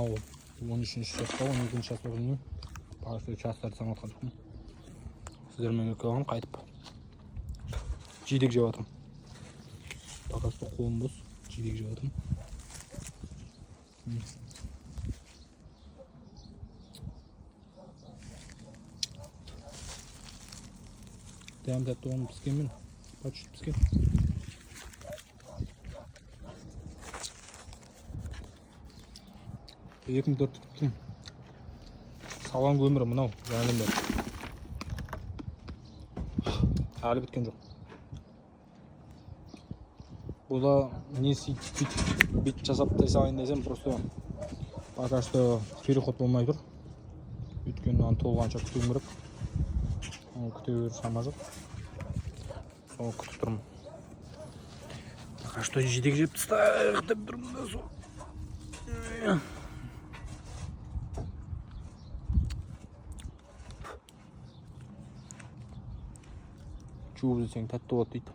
Ау, 13-ші жаста, 12-ші жаста білмеймін. Парасы жастарды санатқан жоқпын. Сіздермен екі оған қайтып. Жидек жеп жатырмын. Пока что қолым бос, жидек жеп жатырмын. Дәм тәтті оғым піскен мен. Почти піскен. Екім төрт күттім. Салаң өмірі мұнау, жәнім бәр. Әлі біткен жоқ. Бұда не сөйтіп бит жасап тайсағайын десем, просто пока что переход болмай тұр. Өйткені аны толғанша күтуім керек. Күте беру шама жоқ. Соны күтіп тұрмын. Пока что жидек жеп тастайық деп тұрмын да сол. Жуып жесең тәтті болады дейді.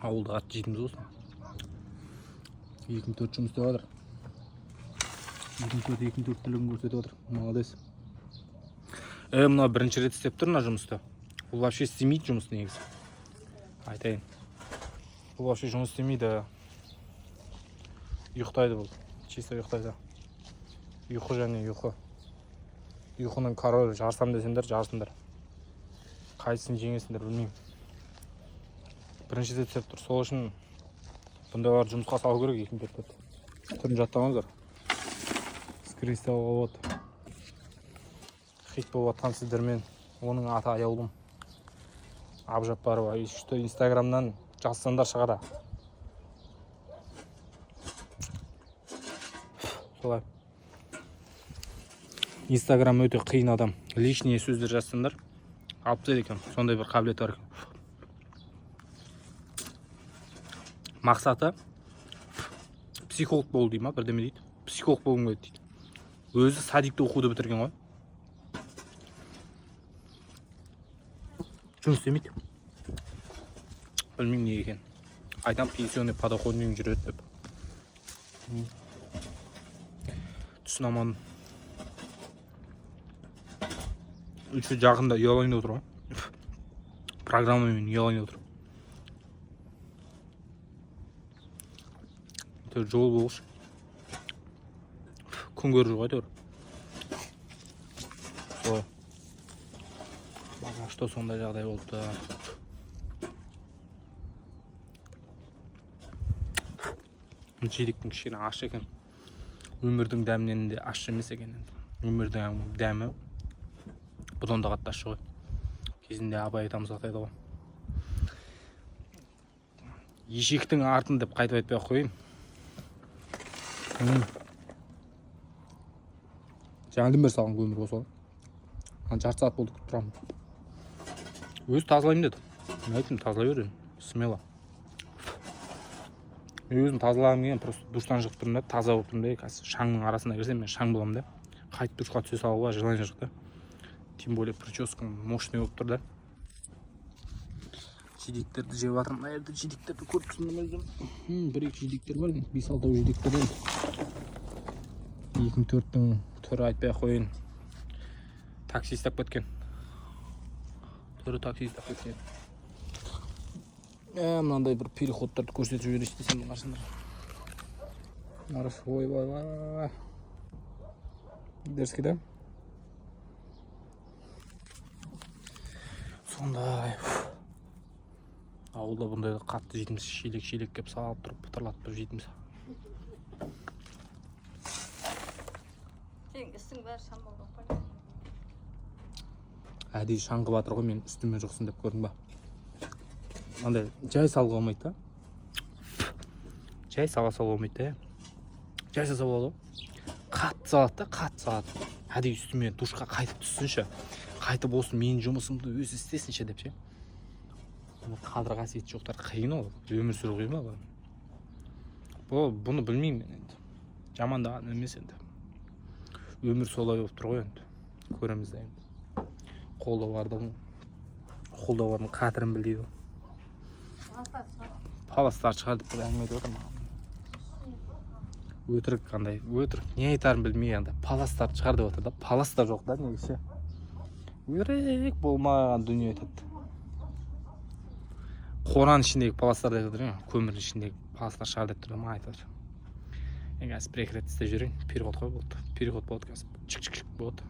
Ауылда ат жейтіміз болсын. 2-4 жұмыс істеп жатыр. 2-4 түлігін көрсетіп жатыр. Молодец. Мына бірінші рет істеп тұр мына жұмысты. Бұл вообще істемейді жұмыс негізі. Айтайын. Бұл вообще жұмыс істемейді. Ұйықтайды бұл. Чисто ұйықтайды. Ұйқы және ұйқы. Ұйқының королі жарсам десеңдер, жарсыңдар. Қайсысын жеңесіңдер білмеймін. Бірінші рет істеп тұр. Сол үшін бұндайлар жұмысқа салу керек 2-4. Түрін жаттағаныздар. Скристал болады. Хит болып атқан сіздермен. Оның аты аяулым. Абжаппарова. Что инстаграмнан жазсаңдар шығады. Солай. Инстаграм өте қиын адам. Лишние сөздер жазсаңдар, алып тастайды екен. Сондай бір қабілеті бар екен. Мақсаты психолог болу дейді ма, бірдеме дейді. Психолог болуым керек дейді. Өзі садикті оқуды бітірген ғой. Жұмыс істемейді. Білмеймін не екен. Айтам пенсионный подоходный жүреді деп. Түсінамадым. Üçü жақында ұялайын отыр ғой. Программамен ұялайын отыр. Жол болғыш. Күн көріп жүріп айтыр. Солай. Баға что сондай жағдай болды. Жидектің кішкене аш екен. Өмірдің дәмінен де аш емес екен. Өмірдің дәмі бұдан да қатты ащы ғой. Кезінде абай атамыз айтады ғой. Ешектің артын деп қайтып айтпай ақ қойын. Жаңадан бері салған өмір болса. Жарты сағат болды күтіп тұрамын. Өзі тазалаймын деді. Мен айттым, тазалай бер, смело. Мен өзім тазалағым келген, просто душтан шығып тұрмын да, таза болып тұрмын да, шаңның арасына кірсем, мен шаң боламын да. Қайтып душқа түсе салуға желание жоқ та. Тем более прическам мощный болып тұр да. Жидектерді жеп жатырмын. Мына жерде жидектерді көріп тұрсыңдар ма? Бір-екі жидектер бар. 5-6 жидектер бар. 2-4-тің түрі айтпай ақ қойын. Такси істеп кеткен. Түрі такси істеп кеткен. Мынандай бір переходтарды көрсетіп жіберейінші десем қарсыңдар. Ой. Дерзкий, да? Сондай. Ауылда бұндай қатты жейтіміз, шелек кеп салып тұрып, пұтырлатып жейтіміз. Сен істің бәрі шамбалға қойды. Әдейі шаңғы батыр ғой, мен үстіме жоқсын деп көрдің ба? Андай жай салға болмайды да. Жай сала болмайды да. Жай салса болады ғой. Қатты салады да, қатты салады. Әдейі үстіме душқа қайтып түссінші. Қайтып болсын, менің жұмысымды өзі істесінші деп ше. Қадір қасиеті жоқтар қиын ол. Өмір сүру қиын ба? Бұны білмеймін мен енді. Жамандаған емес енді. Өмір солай болып тұр ғой енді. Көреміз де енді. Қолдаулардың қадірін біл дейді. паластар шығар деп әңгіме айтып отыр маған. Өтірік қандай, өтірік. Не айтарын білмей анда паластар шығар деп отыр да. Паластар жоқ да негізі. Өтірік болмаған дүние айтады. Қораның ішіндегі паластар деп отыр, көмірдің ішіндегі паластар шығар деп тұр, ма айтып отыр. Енді қазір бір екі рет істеп жүрейін. Переход қой болды. Переход болады қазір. Чик-чик-чик болады.